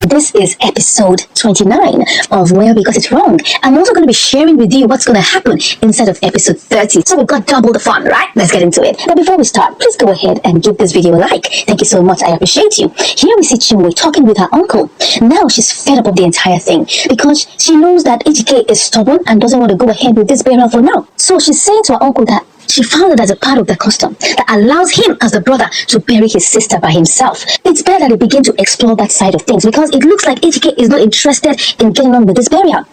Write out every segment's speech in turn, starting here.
This is episode 29 of Where We Got It Wrong. I'm also going to be sharing with you what's going to happen inside of episode 30. So we've got double the fun, right? Let's get into it. But before we start, please go ahead and give this video a like. Thank you so much. I appreciate you. Here we see Chinwe talking with her uncle. Now she's fed up of the entire thing because she knows that EGK is stubborn and doesn't want to go ahead with this burial for now. So she's saying to her uncle that she found it as a part of the custom that allows him as the brother to bury his sister by himself. It's better that he begin to explore that side of things because it looks like EGK is not interested in getting on with this burial.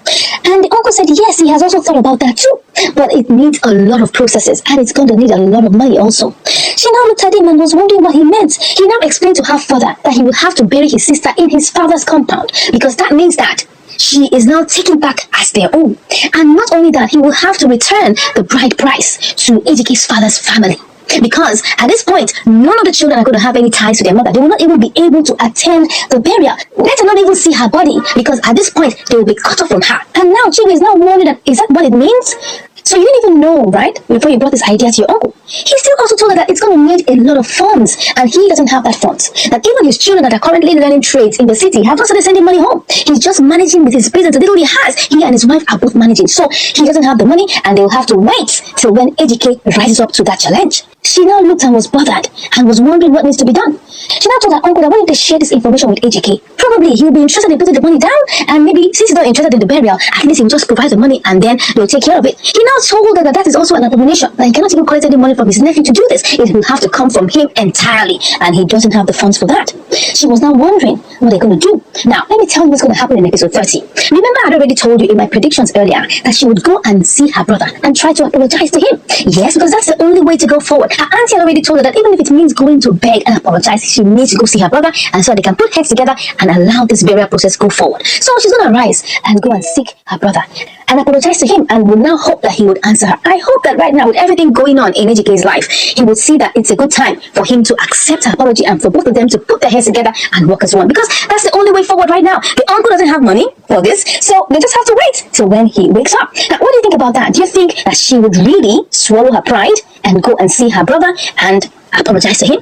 And the uncle said yes, he has also thought about that too. But it needs a lot of processes and it's going to need a lot of money also. She now looked at him and was wondering what he meant. He now explained to her father that he would have to bury his sister in his father's compound because that means that she is now taken back as their own. And not only that, he will have to return the bride price to EGK's father's family. Because at this point, none of the children are going to have any ties to their mother. They will not even be able to attend the burial. Let her not even see her body. Because at this point, they will be cut off from her. And now Chinwe is now wondering that, is that what it means? So you didn't even know, right? Before you brought this idea to your uncle. He still also told her that it's going to need a lot of funds. And he doesn't have that funds. That even his children that are currently learning trades in the city have not started sending money home. He's just managing with his business. The little he has, he and his wife are both managing. So he doesn't have the money and they will have to wait till when EGK rises up to that challenge. She now looked and was bothered and was wondering what needs to be done. She now told her uncle that when they share this information with EGK, probably he'll be interested in putting the money down, and maybe since he's not interested in the burial, at least he'll just provide the money and then they'll take care of it. He now told her that that is also an abomination, that he cannot even collect any money from his nephew to do this. It will have to come from him entirely, and he doesn't have the funds for that. She was now wondering what they're going to do. Now, let me tell you what's going to happen in episode 30. Remember, I'd already told you in my predictions earlier that she would go and see her brother and try to apologize to him. Yes, because that's the only way to go forward. Her auntie already told her that even if it means going to beg and apologize, she needs to go see her brother, and so they can put heads together and allow this burial process go forward. So she's going to rise and go and seek her brother and apologize to him, and will now hope that he would answer her. I hope that right now, with everything going on in EGK's life, he would see that it's a good time for him to accept her apology and for both of them to put their heads together and work as one, because that's the only way forward right now. The uncle doesn't have money for this, so they just have to wait till when he wakes up. Now, what do you think about that? Do you think that she would really swallow her pride and go and see her brother and apologize to him?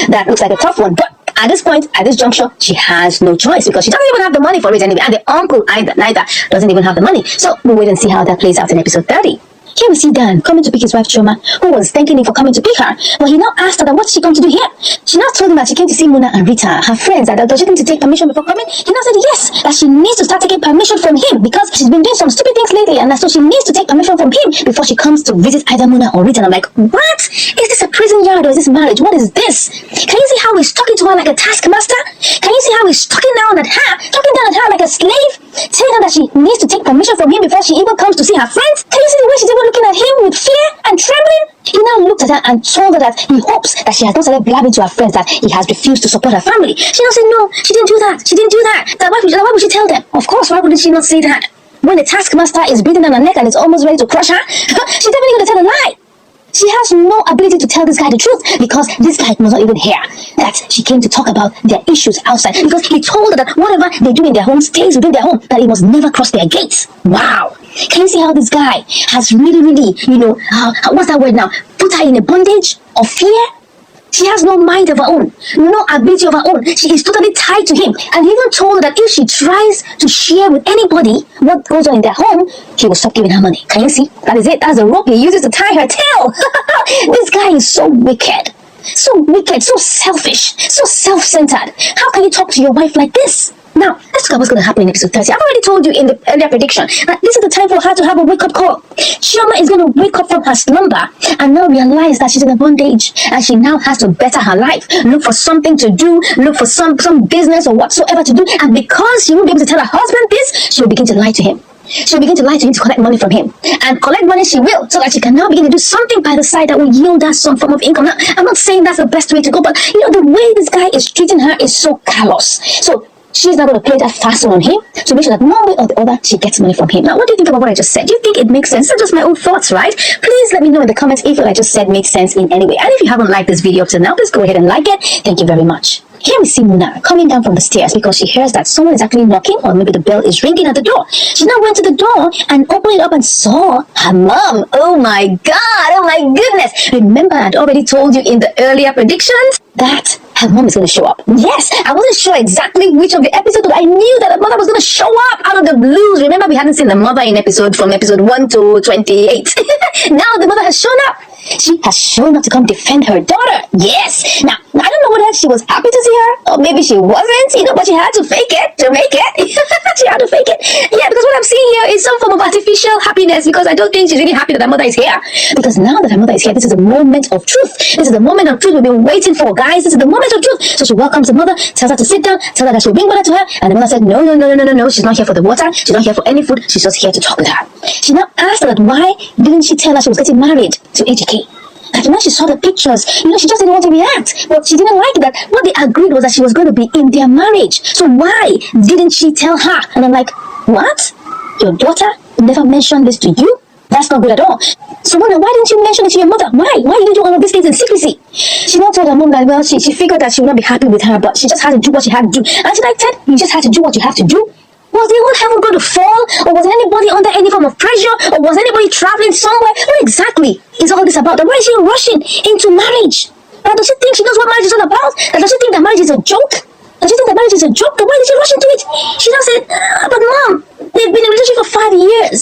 That looks like a tough one, but at this point, at this juncture, she has no choice because she doesn't even have the money for it anyway, and the uncle neither doesn't even have the money. So we'll wait and see how that plays out in episode 30. Here we see Dan coming to pick his wife Chioma, who was thanking him for coming to pick her. Well, he now asked her that what's she come to do here. She now told him that she came to see Muna and Rita, her friends, that does she need to take permission before coming. He now said yes, that she needs to start taking permission from him because she's been doing some stupid things lately, and so she needs to take permission from him before she comes to visit either Muna or Rita. And I'm like, what? Is this a prison yard or is this marriage? What is this? Can you see how he's talking to her like a taskmaster? Can you see how he's talking down at her like a slave? Telling her that she needs to take permission from him before she even comes to see her friends? Can you see the way she's even looking at him with fear and trembling? He now looked at her and told her that he hopes that she has not started blabbing to her friends that he has refused to support her family. She now said, no, she didn't do that. She didn't do that. Why would she tell them? Of course, why wouldn't she not say that? When the taskmaster is breathing on her neck and is almost ready to crush her, she's definitely going to tell a lie. She has no ability to tell this guy the truth because this guy was not even here. That she came to talk about their issues outside because he told her that whatever they do in their home stays within their home, that it must never cross their gates. Wow. Can you see how this guy has really, what's that word now? Put her in a bondage of fear? She has no mind of her own, no ability of her own. She is totally tied to him. And he even told her that if she tries to share with anybody what goes on in their home, he will stop giving her money. Can you see? That is it. That's the rope he uses to tie her tail. This guy is so wicked. So wicked, so selfish, so self-centered. How can you talk to your wife like this? Now, let's look at what's going to happen in episode 30. I've already told you in the earlier prediction that this is the time for her to have a wake-up call. Chioma is going to wake up from her slumber and now realize that she's in a bondage and she now has to better her life. Look for something to do, look for some business or whatsoever to do. And because she won't be able to tell her husband this, she will begin to lie to him. She'll begin to lie to him to collect money from him. And collect money she will, so that she can now begin to do something by the side that will yield her some form of income. Now, I'm not saying that's the best way to go, but the way this guy is treating her is so callous. So she's not going to play that fast on him to make sure that one way or the other she gets money from him. Now, what do you think about what I just said? Do you think it makes sense? These are just my own thoughts, right? Please let me know in the comments if what I just said makes sense in any way. And if you haven't liked this video up to now, please go ahead and like it. Thank you very much. Here we see Muna coming down from the stairs because she hears that someone is actually knocking, or maybe the bell is ringing at the door. She now went to the door and opened it up and saw her mom. Oh my God, oh my goodness. Remember, I'd already told you in the earlier predictions that her mom is going to show up. Yes, I wasn't sure exactly which of the episodes, but I knew that the mother was going to show up out of the blues. Remember, we hadn't seen the mother in from episode 1 to 28. Now the mother has shown up. She has shown up to come defend her daughter. Yes. Now, I don't know whether she was happy to see her, or maybe she wasn't, but she had to fake it to make it. She had to fake it. Yeah, because what I'm seeing here is some form of artificial happiness, because I don't think she's really happy that her mother is here. Because now that her mother is here, this is the moment of truth. This is the moment of truth we've been waiting for, guys. This is the moment of truth. So she welcomes the mother, tells her to sit down, tells her that she'll bring water to her, and the mother said, no, she's not here for the water, she's not here for any food, she's just here to talk with her. She now asked her that why didn't she tell her she was getting married to AGK? Like when she saw the pictures, she just didn't want to react. But she didn't like that. What they agreed was that she was going to be in their marriage. So why didn't she tell her? And I'm like, what? Your daughter never mentioned this to you? That's not good at all. So why didn't you mention it to your mother? Why? Why did you do all of these things in secrecy? She now told her mom that, well, she figured that she would not be happy with her, but she just had to do what she had to do. And she like, Ted, you just had to do what you have to do. Was the whole heaven going to fall? Or was anybody under any form of pressure? Or was anybody traveling somewhere? What exactly is all this about? And why is she rushing into marriage? Now, does she think she knows what marriage is all about? And does she think that marriage is a joke? Does she think that marriage is a joke? Then why did she rush into it? She now said, but mom, they've been in a relationship for 5 years.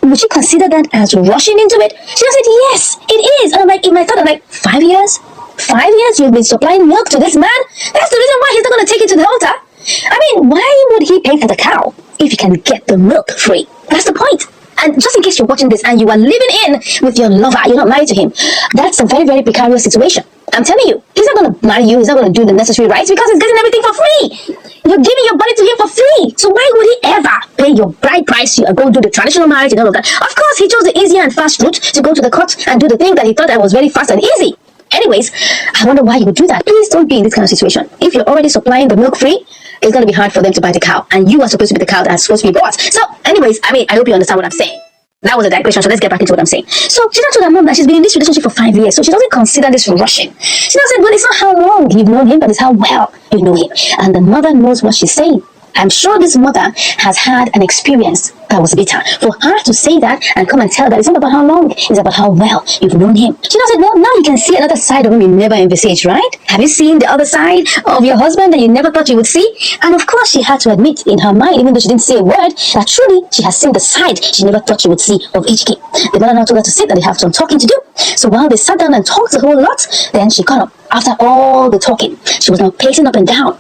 Would she consider that as rushing into it? She now said, yes, it is. And I'm like, in my thought, I'm like, 5 years? 5 years you've been supplying milk to this man? That's the reason why he's not going to take it to the altar. I mean, why would he pay for the cow if he can get the milk free? That's the point. And just in case you're watching this and you are living in with your lover, you're not married to him, that's a very, very precarious situation. I'm telling you, he's not going to marry you, he's not going to do the necessary rites because he's getting everything for free. You're giving your body to him for free. So why would he ever pay your bride price to go do the traditional marriage and all of that? Of course, he chose the easier and fast route to go to the court and do the thing that he thought that was very fast and easy. Anyways, I wonder why you would do that. Please don't be in this kind of situation. If you're already supplying the milk free, it's going to be hard for them to buy the cow. And you are supposed to be the cow that's supposed to be bought. So anyways, I hope you understand what I'm saying. That was a digression, so let's get back into what I'm saying. So she now told her mom that she's been in this relationship for 5 years, so she doesn't consider this rushing. She now said, well, it's not how long you've known him, but it's how well you know him. And the mother knows what she's saying. I'm sure this mother has had an experience that was bitter. For her to say that and come and tell that it's not about how long, it's about how well you've known him. She now said, well, now you can see another side of him you never envisaged, right? Have you seen the other side of your husband that you never thought you would see? And of course, she had to admit in her mind, even though she didn't say a word, that truly she has seen the side she never thought she would see of HK. The mother now told her to sit, that they have some talking to do. So while they sat down and talked a whole lot, then she got up. After all the talking, she was now pacing up and down,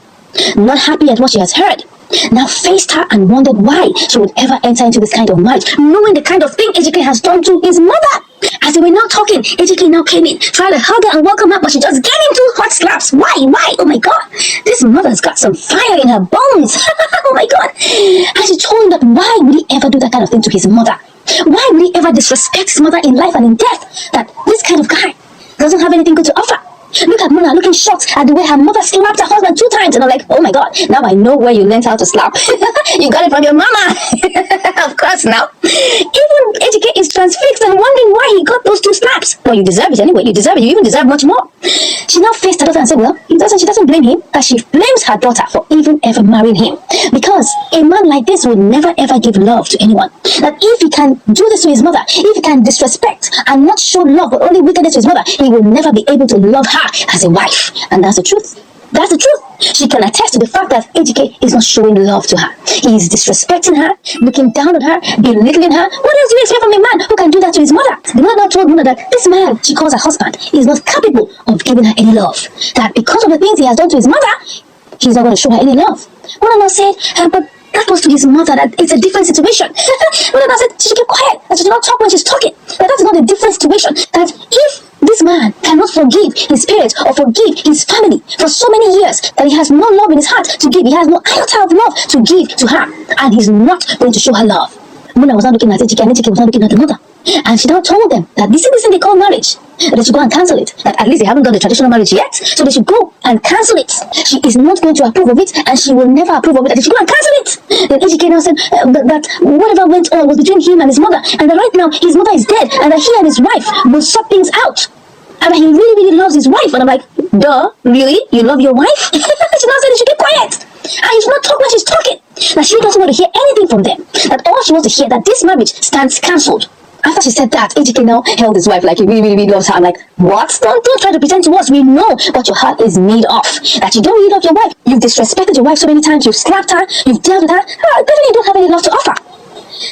not happy at what she has heard. Now faced her and wondered why she would ever enter into this kind of marriage, knowing the kind of thing AJK has done to his mother. As they were now talking, AJK now came in, tried to hug her and welcome her, but she just gave him 2 hot slaps. Why? Oh my god, this mother's got some fire in her bones. Oh my god. And she told him that why would he ever do that kind of thing to his mother? Why would he ever disrespect his mother in life and in death? That this kind of guy doesn't have anything good to offer. Look at Mona looking shocked at the way her mother slapped her husband 2 times. And I'm like, oh my god, now I know where you learned how to slap. You got it from your mama. Of course now. Even AJK is transfixed and wondering why he got those 2 slaps. Well, you deserve it anyway. You deserve it. You even deserve much more. She now faced her daughter and said, well, she doesn't blame him, but she blames her daughter for even ever marrying him. Because a man like this would never ever give love to anyone. That if he can do this to his mother, if he can disrespect and not show love but only wickedness to his mother, he will never be able to love her as a wife. And that's the truth. That's the truth. She can attest to the fact that AJK is not showing love to her. He is disrespecting her, looking down on her, belittling her. What else do you expect from a man who can do that to his mother? The mother now told Mona that this man she calls her husband is not capable of giving her any love. That because of the things he has done to his mother, he's not going to show her any love. Mona now said, but that was to his mother, that it's a different situation. Mona now said she should keep quiet, that she should not talk when she's talking. That is not a different situation. That if this man cannot forgive his parents or forgive his family for so many years, that he has no love in his heart to give, he has no iota of love to give to her, and he's not going to show her love. Mona was not looking at AJK, and AJK was not looking at the mother. And she now told them that this is the thing they call marriage, that they should go and cancel it. That at least they haven't done the traditional marriage yet, so they should go and cancel it. She is not going to approve of it, and she will never approve of it, that they should go and cancel it. Then AJK now said that whatever went on was between him and his mother, and that right now his mother is dead, and that he and his wife will sort things out. And that he really, really loves his wife. And I'm like, duh, really? You love your wife? She now said he should keep quiet. And he should not talk when she's talking. That she doesn't want to hear anything from them. That all she wants to hear, that this marriage stands cancelled. After she said that, AGK now held his wife like he really loves her. I'm like, what? Don't try to pretend to us. We know what your heart is made of. That you don't really love your wife. You've disrespected your wife so many times. You've slapped her. You've dealt with her. Definitely you don't have any love to offer.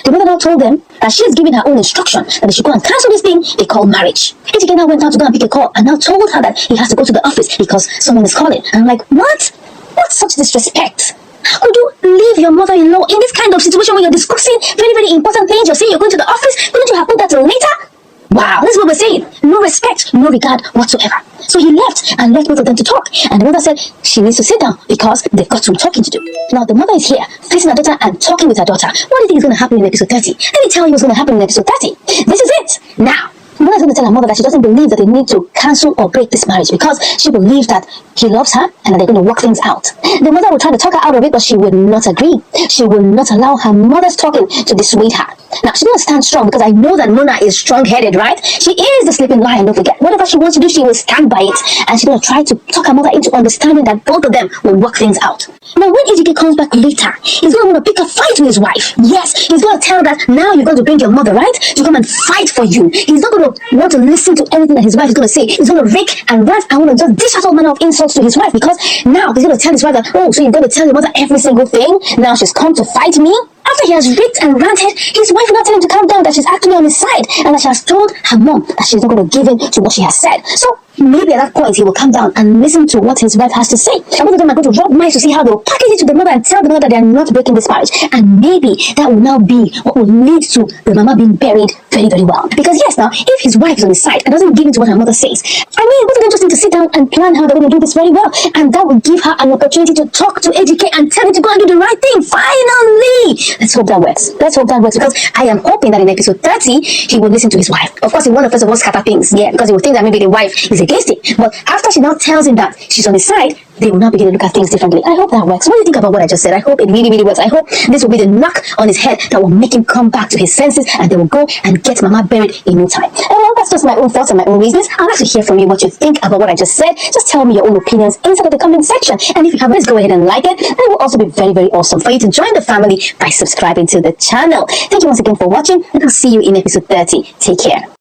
The mother now told them that she's giving her own instruction that they should go and cancel this thing they call marriage. AGK now went out to go and pick a call and now told her that he has to go to the office because someone is calling. And I'm like, what? What's such disrespect? How could you leave your mother-in-law in this kind of situation when you're discussing very important things? You're saying you're going to the office. Couldn't you have put that till later? Wow, this is what we're saying. No respect, no regard whatsoever. So he left and left both of them to talk. And the mother said she needs to sit down because they've got some talking to do. Now the mother is here, facing her daughter and talking with her daughter. What do you think is going to happen in episode 30? Let me tell you what's going to happen in episode 30. This is it. Now, the mother is going to tell her mother that she doesn't believe that they need to cancel or break this marriage because she believes that he loves her and that they're going to work things out. The mother will try to talk her out of it, but she would not agree. She will not allow her mother's talking to dissuade her. Now, she's going to stand strong because I know that Mona is strong-headed, right? She is the sleeping lion, don't forget. Whatever she wants to do, she will stand by it. And she's going to try to talk her mother into understanding that both of them will work things out. Now, when AGK comes back later, he's going to want to pick a fight with his wife. Yes, he's going to tell her that now you're going to bring your mother, right? To come and fight for you. He's not going to want to listen to anything that his wife is going to say. He's going to rake and rant and want to just dish out all manner of insults to his wife because now he's going to tell his wife that, oh, so you're going to tell your mother every single thing? Now she's come to fight me? After he has raked and ranted, his wife will not tell him to calm down, that she's actually on his side, and that she has told her mom that she's not going to give in to what she has said. So maybe at that point he will calm down and listen to what his wife has to say. And both of them are going to rub minds to see how they'll package it to the mother and tell the mother that they are not breaking this marriage. And maybe that will now be what will lead to the mama being buried very well. Because yes, now if his wife is on his side and doesn't give in to what her mother says, I mean, both of them just need to sit down and plan how they're going to do this very well, and that will give her an opportunity to talk to AGK and tell him to go and do the right thing. Finally, let's hope that works. Let's hope that works, because I am hoping that in episode 30 he will listen to his wife. Of course, he won't first of all scatter things, yeah, because he will think that maybe the wife is against it. But after she now tells him that she's on his side, they will now begin to look at things differently. I hope that works. What do you think about what I just said? I hope it really works. I hope this will be the knock on his head that will make him come back to his senses, and they will go and get Mama buried in no time. And well, that's just my own thoughts and my own reasons. I'd like to hear from you what you think about what I just said. Just tell me your own opinions inside of the comment section. And if you haven't, go ahead and like it. And it will also be very awesome for you to join the family by subscribing to the channel. Thank you once again for watching, and I'll see you in episode 30. Take care.